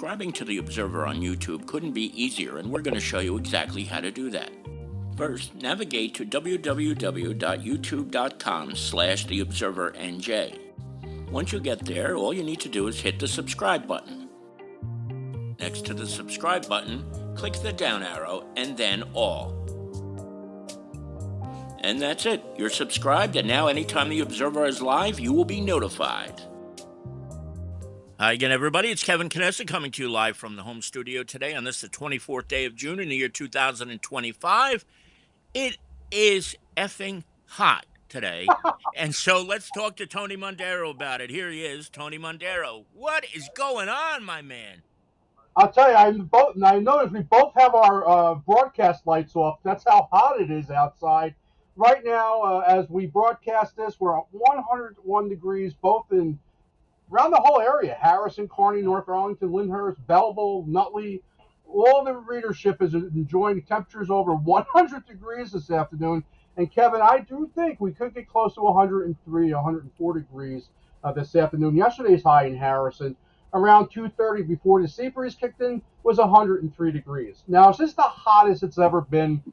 Subscribing to The Observer on YouTube couldn't be easier, and we're going to show you exactly how to do that. First, navigate to www.youtube.com/theobservernj. Once you get there, all you need to do is hit the subscribe button. Next to the subscribe button, click the down arrow and then all. And that's it. You're subscribed, and now anytime The Observer is live, you will be notified. Hi again, everybody. It's Kevin Knessa coming to you live from the home studio today on this, the 24th day of June in the year 2025. It is effing hot today. And so let's talk to Tony Mondero about it. Here he is, Tony Mondero. What is going on, my man? I'll tell you, I noticed we both have our broadcast lights off. That's how hot it is outside. Right now, as we broadcast this, we're at 101 degrees, both in around the whole area. Harrison, Kearney, North Arlington, Lyndhurst, Belleville, Nutley. All the readership is enjoying temperatures over 100 degrees this afternoon. And Kevin, I do think we could get close to 103, 104 degrees this afternoon. Yesterday's high in Harrison, around 2:30 before the sea breeze kicked in, was 103 degrees. Now, is this the hottest it's ever been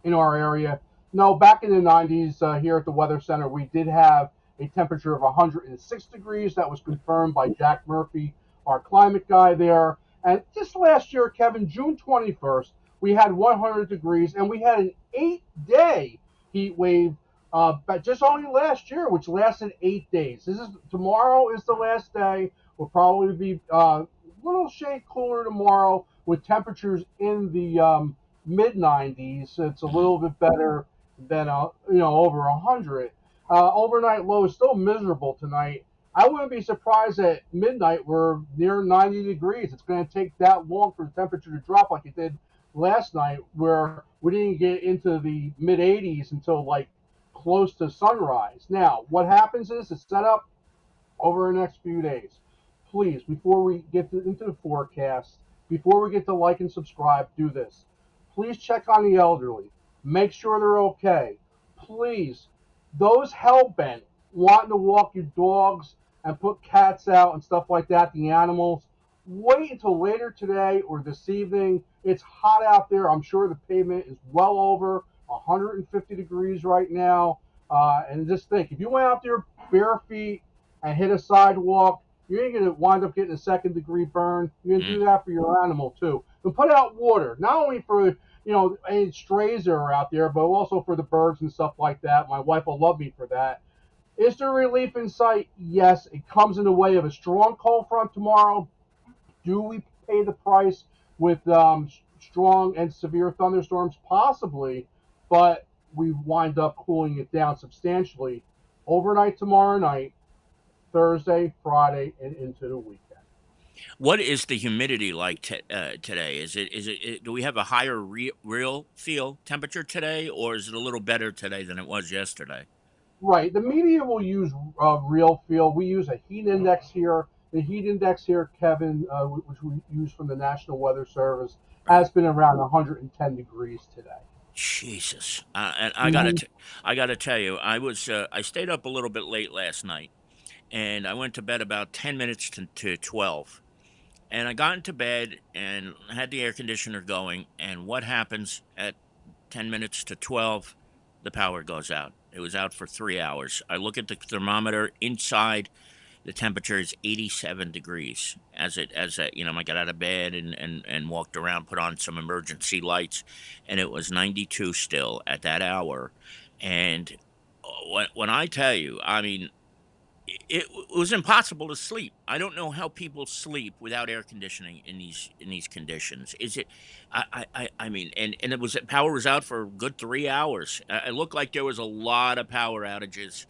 in our area? No, back in the 90s here at the Weather Center, we did have a temperature of 106 degrees. That was confirmed by Jack Murphy, our climate guy there. And just last year, Kevin, June 21st, we had 100 degrees, and we had an 8-day heat wave, but just only last year, which lasted 8 days. Tomorrow is the last day. We'll probably be a little shade cooler tomorrow with temperatures in the mid 90s. It's a little bit better than over 100. Overnight low is still miserable tonight. I wouldn't be surprised at midnight we're near 90 degrees. It's going to take that long for the temperature to drop like it did last night, where we didn't get into the mid 80s until like close to sunrise. Now, what happens is it's set up over the next few days. Please, before we get into the forecast, before we get to like and subscribe, do this. Please check on the elderly. Make sure they're okay. Please, those hell-bent wanting to walk your dogs and put cats out and stuff like that, the animals, wait until later today or this evening. It's hot out there. I'm sure the pavement is well over 150 degrees right now. And just think, if you went out there bare feet and hit a sidewalk, you're going to wind up getting a second-degree burn. You're going to do that for your animal, too. And put out water, not only for any strays that are out there, but also for the birds and stuff like that. My wife will love me for that. Is there relief in sight? Yes. It comes in the way of a strong cold front tomorrow. Do we pay the price with strong and severe thunderstorms? Possibly, but we wind up cooling it down substantially overnight tomorrow night, Thursday, Friday, and into the weekend. What is the humidity like today? Is it? Do we have a higher real feel temperature today, or is it a little better today than it was yesterday? Right. The media will use real feel. We use a heat index here. The heat index here, Kevin, which we use from the National Weather Service, has been around 110 degrees today. Jesus, and I gotta tell you, I stayed up a little bit late last night, and I went to bed about 10 minutes to 12. And I got into bed and had the air conditioner going. And what happens at 10 minutes to 12? The power goes out. It was out for 3 hours. I look at the thermometer inside. The temperature is 87 degrees. I got out of bed and walked around, put on some emergency lights, and it was 92 still at that hour. And when I tell you, I mean, it was impossible to sleep. I don't know how people sleep without air conditioning in these conditions. Is it? I mean, and power was out for a good 3 hours. It looked like there was a lot of power outages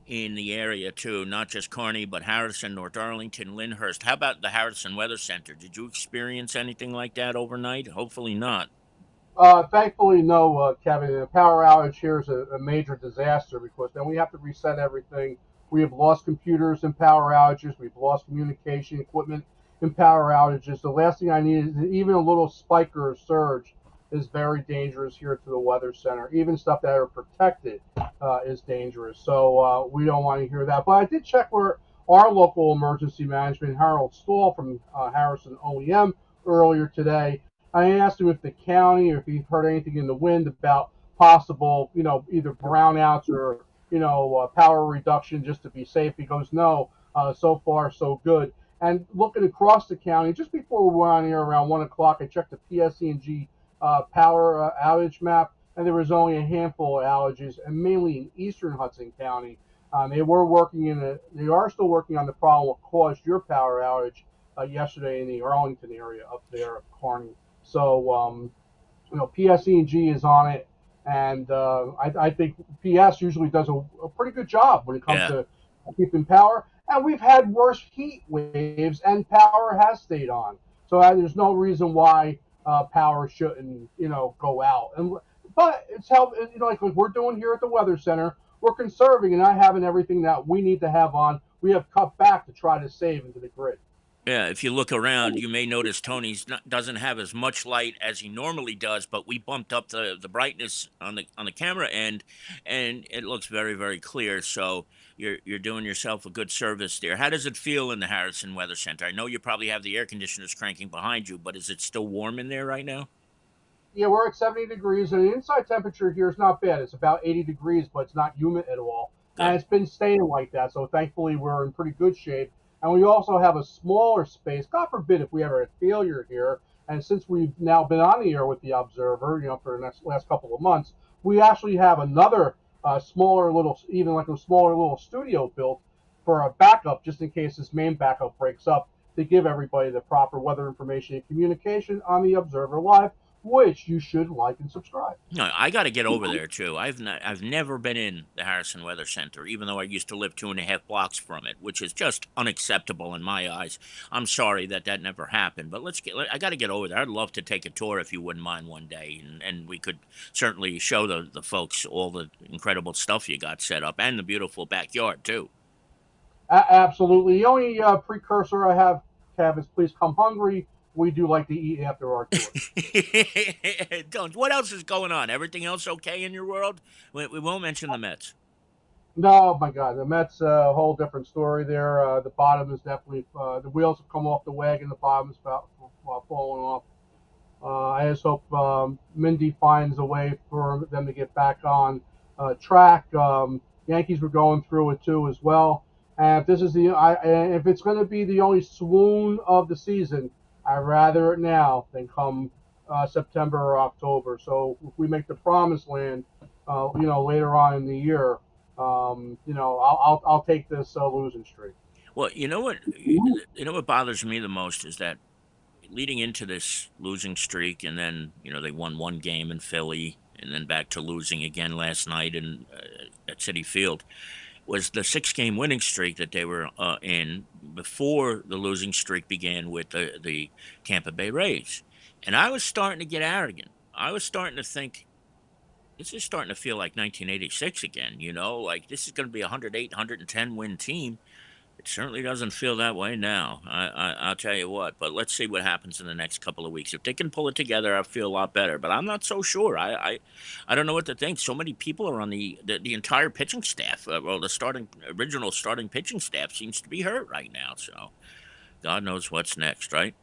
in the area too, not just Kearney, but Harrison, North Arlington, Lyndhurst. How about the Harrison Weather Center? Did you experience anything like that overnight? Hopefully not. Thankfully, no, Kevin. The power outage here is a major disaster because then we have to reset everything. We have lost computers in power outages. We've lost communication equipment in power outages. The last thing I need is even a little spike or a surge is very dangerous here to the Weather Center. Even stuff that are protected is dangerous. So we don't want to hear that. But I did check our local emergency management, Harold Stahl from Harrison OEM, earlier today. I asked him if the county or if he'd heard anything in the wind about possible, either brownouts or, power reduction just to be safe. He goes, no, so far so good. And looking across the county, just before we went on here around 1 o'clock, I checked the PSE&G power outage map, and there was only a handful of outages, and mainly in eastern Hudson County. They are still working on the problem what caused your power outage yesterday in the Arlington area up there at Kearney. So, PSE&G is on it, and I think PS usually does a pretty good job when it comes Yeah. to keeping power. And we've had worse heat waves, and power has stayed on. So there's no reason why power shouldn't, go out. But it's help, like we're doing here at the Weather Center. We're conserving and not having everything that we need to have on. We have cut back to try to save into the grid. Yeah, if you look around, you may notice doesn't have as much light as he normally does, but we bumped up the brightness on the camera end, and it looks very, very clear. So you're doing yourself a good service there. How does it feel in the Harrison Weather Center? I know you probably have the air conditioners cranking behind you, but is it still warm in there right now? Yeah, we're at 70 degrees, and the inside temperature here is not bad. It's about 80 degrees, but it's not humid at all. And Good. it's been staying like that, so thankfully we're in pretty good shape. And we also have a smaller space. God forbid if we ever had failure here. And since we've now been on the air with the Observer, for the last couple of months, we actually have another smaller little, even like a smaller little studio built for a backup, just in case this main backup breaks up, to give everybody the proper weather information and communication on the Observer Live, which you should like and subscribe. No, I got to get over there too. I've never been in the Harrison Weather Center, even though I used to live 2.5 blocks from it, which is just unacceptable in my eyes. I'm sorry that that never happened, but I got to get over there. I'd love to take a tour if you wouldn't mind one day, and we could certainly show the folks all the incredible stuff you got set up and the beautiful backyard too. Absolutely. The only precursor I have, Kev, is please come hungry. We do like to eat after our tour. Don't. What else is going on? Everything else okay in your world? We won't mention the Mets. No, my God, the Mets a whole different story there. The bottom is definitely the wheels have come off the wagon. The bottom is about falling off. I just hope Mindy finds a way for them to get back on track. Yankees were going through it too as well. And if it's going to be the only swoon of the season, I'd rather it now than come September or October. So if we make the promised land, later on in the year, I'll take this losing streak. Well, you know what bothers me the most is that leading into this losing streak, and then they won one game in Philly, and then back to losing again last night at City Field, was the 6 game winning streak that they were in before the losing streak began with the Tampa Bay Rays, and I was starting to get arrogant. I was starting to think this is starting to feel like 1986 again. Like this is going to be a 108, 110 win team. It certainly doesn't feel that way now. I'll tell you what. But let's see what happens in the next couple of weeks. If they can pull it together, I feel a lot better. But I'm not so sure. I don't know what to think. So many people are on the entire pitching staff. Well, the original starting pitching staff seems to be hurt right now. So God knows what's next, right?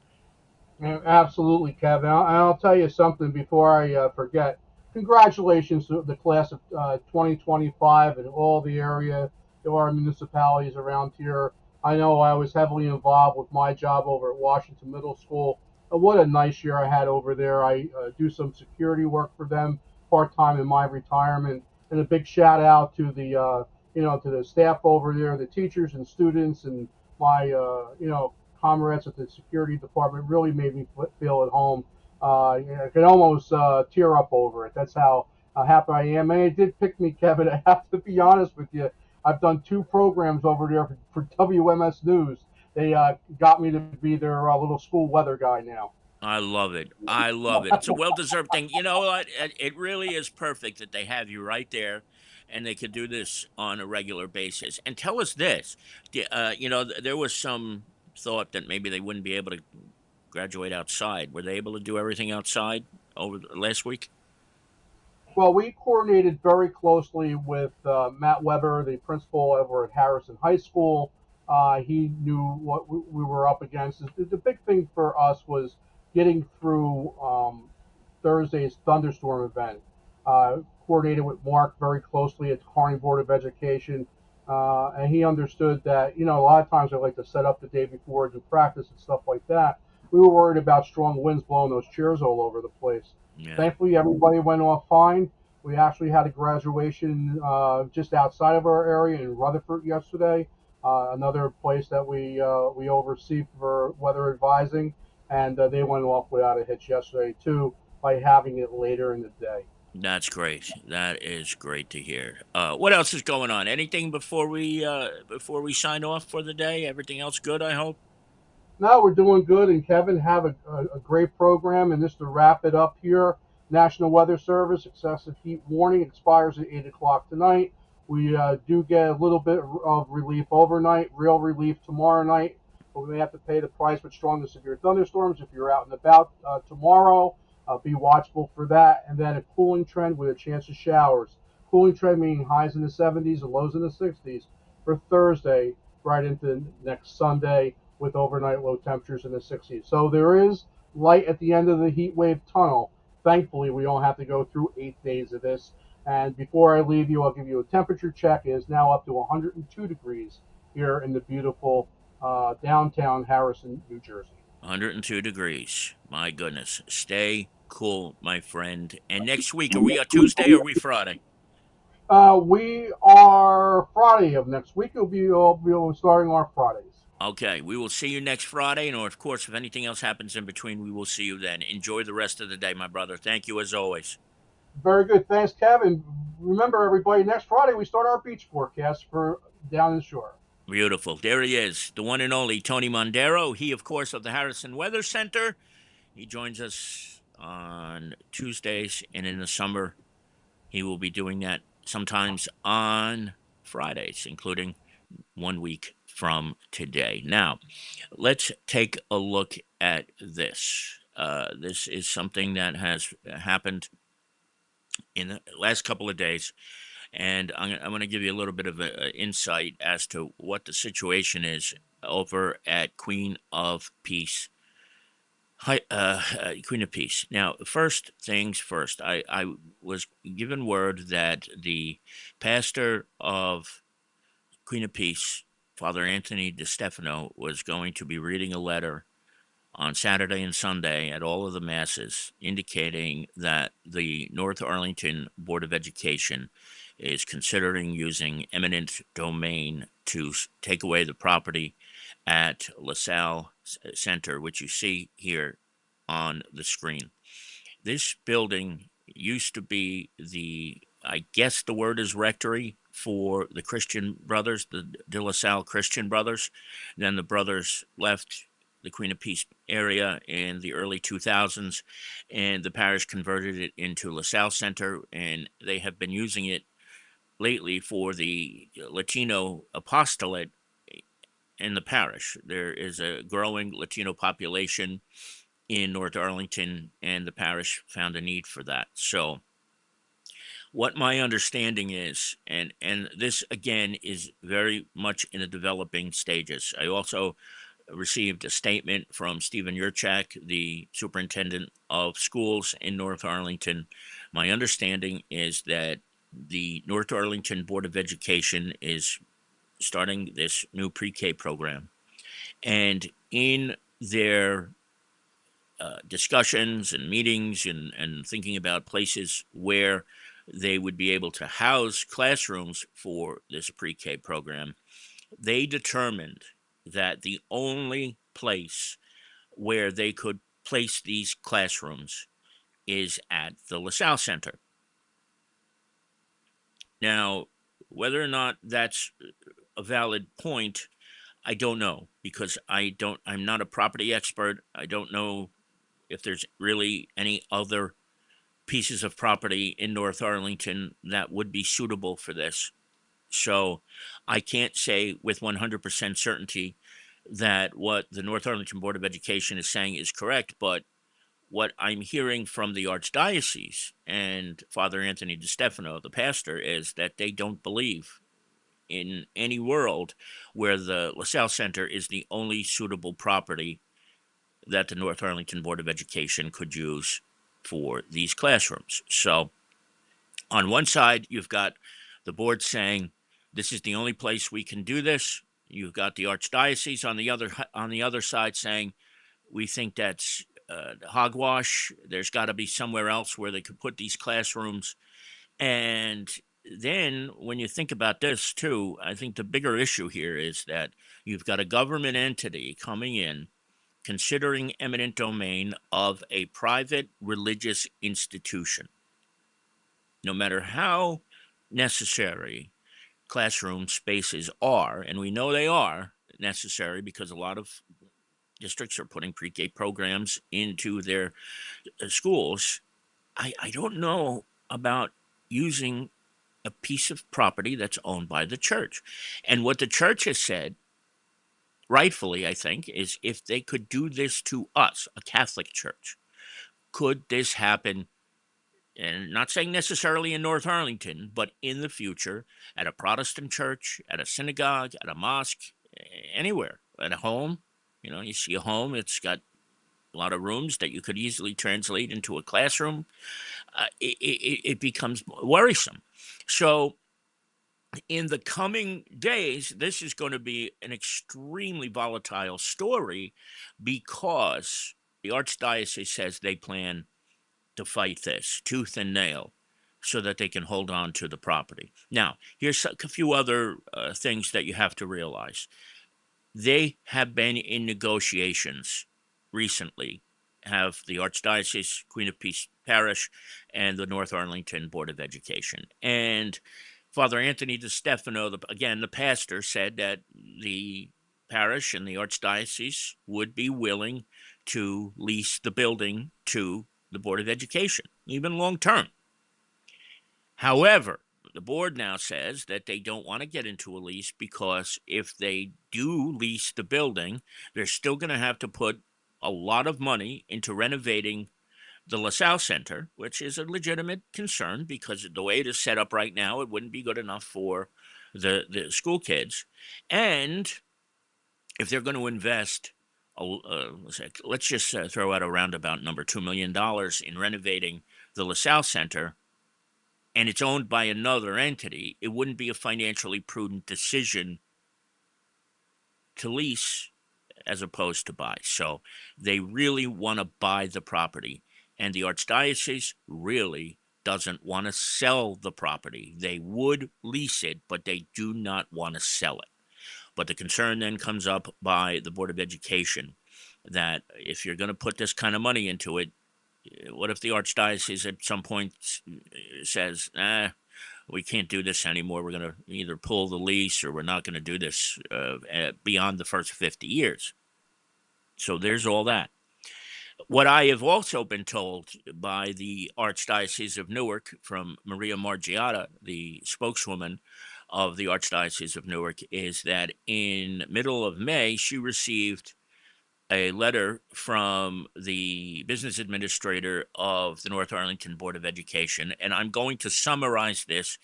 Yeah, absolutely, Kevin. I'll tell you something before I forget. Congratulations to the class of 2025 and all the area, our municipalities around here. I know I was heavily involved with my job over at Washington Middle School. What a nice year I had over there. I do some security work for them part time in my retirement. And a big shout out to to the staff over there, the teachers and students, and my, comrades at the security department really made me feel at home. I could almost tear up over it. That's how happy I am. And it did pick me, Kevin. I have to be honest with you. I've done 2 programs over there for WMS News. They got me to be their little school weather guy now. I love it. I love it. It's a well-deserved thing. You know what? It really is perfect that they have you right there, and they could do this on a regular basis. And tell us this: there was some thought that maybe they wouldn't be able to graduate outside. Were they able to do everything outside over last week? Well, we coordinated very closely with Matt Weber, the principal over at Harrison High School. He knew what we were up against. The big thing for us was getting through Thursday's thunderstorm event. Coordinated with Mark very closely at the Kearney Board of Education, and he understood that a lot of times I like to set up the day before, do practice and stuff like that. We were worried about strong winds blowing those chairs all over the place. Yeah, Thankfully, everybody went off fine. We actually had a graduation just outside of our area in Rutherford yesterday, another place that we oversee for weather advising, and they went off without a hitch yesterday too by having it later in the day. that's great. That is great to hear. What else is going on? Anything before we sign off for the day? Everything else good, I hope? No, we're doing good, and Kevin, have a great program. And just to wrap it up here, National Weather Service excessive heat warning expires at 8 o'clock tonight. We do get a little bit of relief overnight, real relief tomorrow night, but we may have to pay the price with strong to severe thunderstorms. If you're out and about tomorrow, be watchful for that. And then a cooling trend with a chance of showers. Cooling trend meaning highs in the 70s and lows in the 60s for Thursday, right into next Sunday with overnight low temperatures in the 60s. So there is light at the end of the heat wave tunnel. Thankfully, we don't have to go through 8 days of this. And before I leave you, I'll give you a temperature check. It is now up to 102 degrees here in the beautiful downtown Harrison, New Jersey. 102 degrees. My goodness. Stay cool, my friend. And next week, are we a Tuesday or are we Friday? We are Friday of next week. We'll be starting our Fridays. Okay, we will see you next Friday. And of course, if anything else happens in between, we will see you then. Enjoy the rest of the day, my brother. Thank you as always. Very good. Thanks, Kevin. Remember, everybody, next Friday we start our beach forecast for down the shore. Beautiful. There he is, the one and only Tony Mondero. He, of course, of the Harrison Weather Center. He joins us on Tuesdays, and in the summer, he will be doing that sometimes on Fridays, including 1 week from today. Now, let's take a look at this. This is something that has happened in the last couple of days, and I'm going to give you a little bit of a insight as to what the situation is over at Queen of Peace. Now, first things first, I was given word that the pastor of Queen of Peace, Father Anthony DeStefano, was going to be reading a letter on Saturday and Sunday at all of the masses, indicating that the North Arlington Board of Education is considering using eminent domain to take away the property at LaSalle Center, which you see here on the screen. This building used to be I guess the word is rectory for the Christian brothers, the De La Salle Christian brothers. Then the brothers left the Queen of Peace area in the early 2000s, and the parish converted it into LaSalle Center, and they have been using it lately for the Latino apostolate in the parish. There is a growing Latino population in North Arlington, and the parish found a need for that. So, what my understanding is, and this again is very much in the developing stages. I also received a statement from Stephen Yurchak, the superintendent of schools in North Arlington. My understanding is that the North Arlington Board of Education is starting this new pre-K program, and in their discussions and meetings and thinking about places where they would be able to house classrooms for this pre-K program, they determined that the only place where they could place these classrooms is at the LaSalle Center. Now, whether or not that's a valid point, I don't know, because I'm not a property expert. I don't know if there's really any other pieces of property in North Arlington that would be suitable for this. So I can't say with 100% certainty that what the North Arlington Board of Education is saying is correct, but what I'm hearing from the Archdiocese and Father Anthony DeStefano, the pastor, is that they don't believe in any world where the LaSalle Center is the only suitable property that the North Arlington Board of Education could use for these classrooms. So on one side, you've got the board saying this is the only place we can do this. You've got the archdiocese on the other side saying we think that's hogwash. There's got to be somewhere else where they could put these classrooms. And then when you think about this too, I think the bigger issue here is that you've got a government entity coming in considering eminent domain of a private religious institution. No matter how necessary classroom spaces are, and we know they are necessary because a lot of districts are putting pre-K programs into their schools. I don't know about using a piece of property that's owned by the church. And what the church has said, rightfully, I think, is if they could do this to us, a Catholic church, could this happen? And not saying necessarily in North Arlington, but in the future at a Protestant church, at a synagogue, at a mosque, anywhere, at a home. You know, you see a home, it's got a lot of rooms that you could easily translate into a classroom. It becomes worrisome. So, in the coming days, this is going to be an extremely volatile story because the Archdiocese says they plan to fight this tooth and nail so that they can hold on to the property. Now, here's a few other things that you have to realize. They have been in negotiations recently, have the Archdiocese, Queen of Peace Parish, and the North Arlington Board of Education. And Father Anthony DeStefano, again, the pastor, said that the parish and the Archdiocese would be willing to lease the building to the Board of Education, even long term. However, the board now says that they don't want to get into a lease because if they do lease the building, they're still going to have to put a lot of money into renovating the LaSalle Center, which is a legitimate concern because the way it is set up right now, it wouldn't be good enough for the school kids. And if they're going to invest, let's just throw out a roundabout number, $2 million in renovating the LaSalle Center, and it's owned by another entity, it wouldn't be a financially prudent decision to lease as opposed to buy. So they really want to buy the property, and the Archdiocese really doesn't want to sell the property. They would lease it, but they do not want to sell it. But the concern then comes up by the Board of Education that if you're going to put this kind of money into it, what if the Archdiocese at some point says, we can't do this anymore. We're going to either pull the lease or we're not going to do this beyond the first 50 years. So there's all that. What I have also been told by the Archdiocese of Newark from Maria Margiata, the spokeswoman of the Archdiocese of Newark, is that in middle of May, she received a letter from the business administrator of the North Arlington Board of Education, and I'm going to summarize this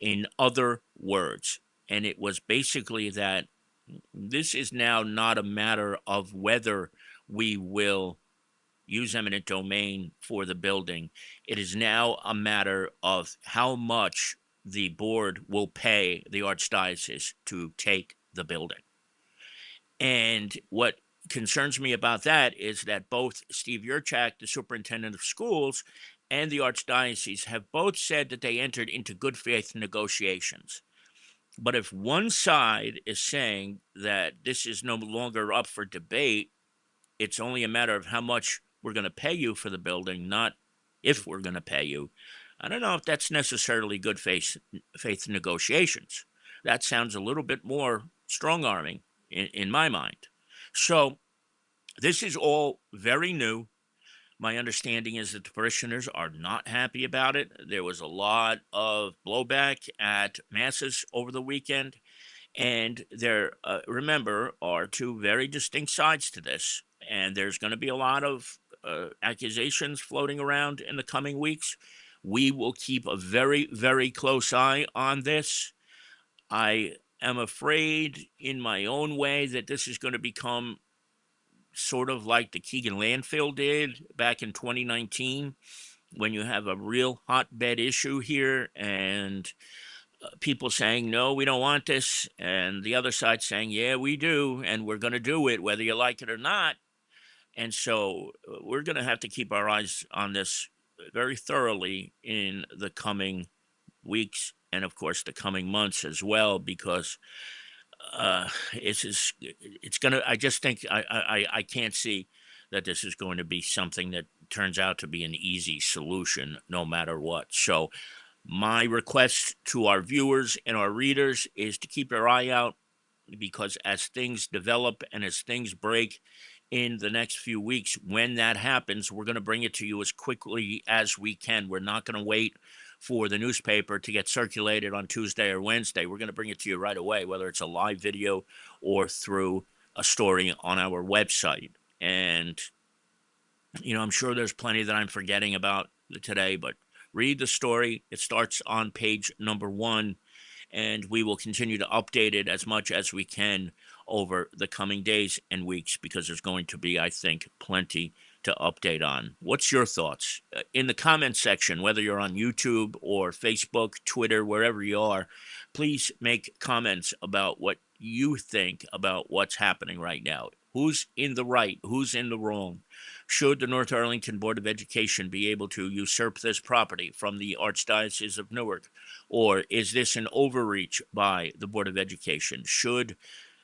in other words. And it was basically that this is now not a matter of whether we will use eminent domain for the building. It is now a matter of how much the board will pay the Archdiocese to take the building. And what concerns me about that is that both Steve Yurchak, the superintendent of schools, and the Archdiocese have both said that they entered into good faith negotiations. But if one side is saying that this is no longer up for debate, it's only a matter of how much we're going to pay you for the building, not if we're going to pay you. I don't know if that's necessarily good faith negotiations. That sounds a little bit more strong arming in my mind. So this is all very new. My understanding is that the parishioners are not happy about it. There was a lot of blowback at masses over the weekend. And there, remember, are two very distinct sides to this. And there's going to be a lot of accusations floating around in the coming weeks. We will keep a very, very close eye on this. I am afraid in my own way that this is going to become sort of like the Keegan landfill did back in 2019, when you have a real hotbed issue here, and people saying, no, we don't want this, and the other side saying, yeah, we do, and we're going to do it whether you like it or not. And so we're going to have to keep our eyes on this very thoroughly in the coming weeks, and of course the coming months as well, because it's gonna. I just think I can't see that this is going to be something that turns out to be an easy solution, no matter what. So my request to our viewers and our readers is to keep your eye out, because as things develop and as things break in the next few weeks, when that happens, we're going to bring it to you as quickly as we can. We're not going to wait for the newspaper to get circulated on Tuesday or Wednesday. We're going to bring it to you right away, whether it's a live video or through a story on our website. And, I'm sure there's plenty that I'm forgetting about today, but read the story. It starts on page number 1, and we will continue to update it as much as we can over the coming days and weeks, because there's going to be, I think, plenty to update on. What's your thoughts? In the comment section, whether you're on YouTube or Facebook, Twitter, wherever you are, please make comments about what you think about what's happening right now. Who's in the right? Who's in the wrong? Should the North Arlington Board of Education be able to usurp this property from the Archdiocese of Newark? Or is this an overreach by the Board of Education? Should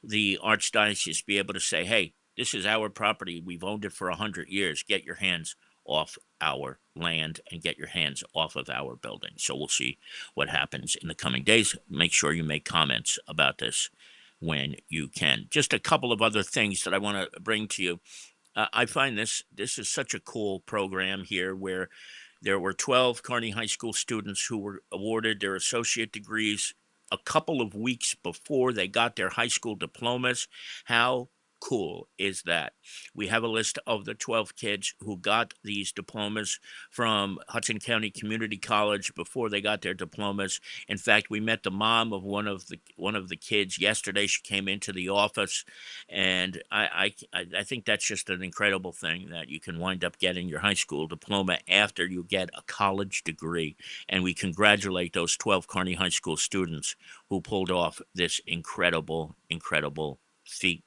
the Archdiocese be able to say, hey, this is our property. We've owned it for 100 years. Get your hands off our land and get your hands off of our building. So we'll see what happens in the coming days. Make sure you make comments about this when you can. Just a couple of other things that I want to bring to you. I find this is such a cool program here, where there were 12 Kearney High School students who were awarded their associate degrees a couple of weeks before they got their high school diplomas. How cool is that? We have a list of the 12 kids who got these diplomas from Hudson County Community College before they got their diplomas. In fact, we met the mom of one of the kids yesterday. She came into the office, and I think that's just an incredible thing, that you can wind up getting your high school diploma after you get a college degree. And we congratulate those 12 Kearney High School students who pulled off this incredible, incredible feat.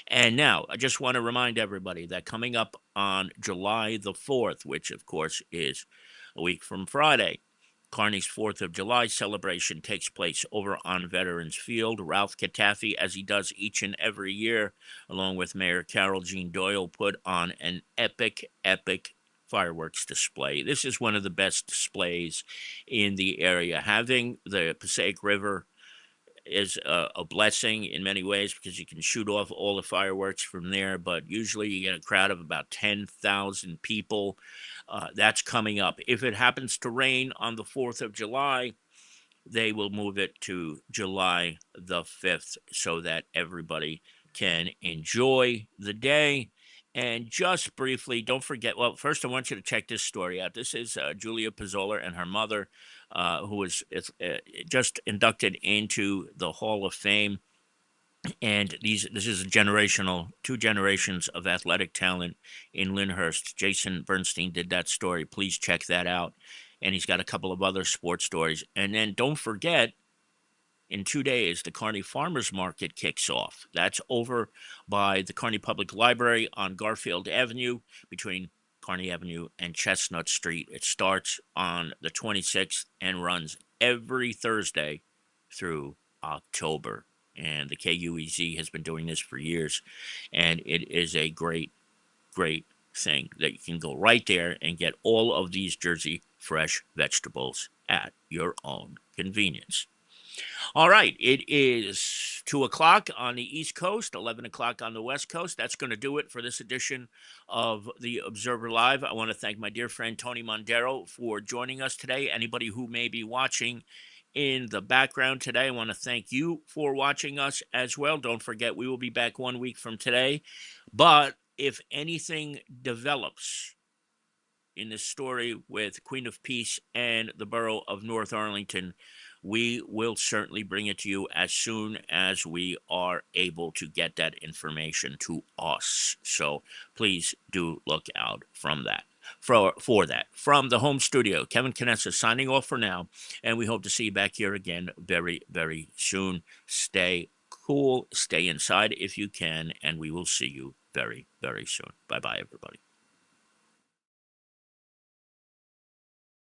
And now I just want to remind everybody that coming up on July the 4th, which of course is a week from Friday, Kearney's 4th of July celebration takes place over on Veterans Field. Ralph Catafi, as he does each and every year, along with Mayor Carol Jean Doyle, put on an epic, epic fireworks display. This is one of the best displays in the area. Having the Passaic River is a blessing in many ways, because you can shoot off all the fireworks from there, but usually you get a crowd of about 10,000 people. That's coming up. If it happens to rain on the 4th of July, they will move it to July the 5th so that everybody can enjoy the day. And just briefly, don't forget, well, first I want you to check this story out. This is Julia Pizzola and her mother, who was just inducted into the Hall of Fame. And this is a two generations of athletic talent in Lyndhurst. Jason Bernstein did that story. Please check that out. And he's got a couple of other sports stories. And then don't forget, in 2 days, the Kearney Farmers Market kicks off. That's over by the Kearney Public Library on Garfield Avenue, between Kearney Avenue and Chestnut Street. It starts on the 26th and runs every Thursday through October. And the KUEZ has been doing this for years. And it is a great, great thing that you can go right there and get all of these Jersey fresh vegetables at your own convenience. All right, it is 2 o'clock on the East Coast, 11 o'clock on the West Coast. That's going to do it for this edition of the Observer Live. I want to thank my dear friend Tony Mondero for joining us today. Anybody who may be watching in the background today, I want to thank you for watching us as well. Don't forget, we will be back 1 week from today. But if anything develops in this story with Queen of Peace and the borough of North Arlington, we will certainly bring it to you as soon as we are able to get that information to us. So please do look out from that. For that, from the home studio, Kevin Canessa signing off for now, and we hope to see you back here again very, very soon. Stay cool, stay inside if you can, and we will see you very, very soon. Bye bye, everybody.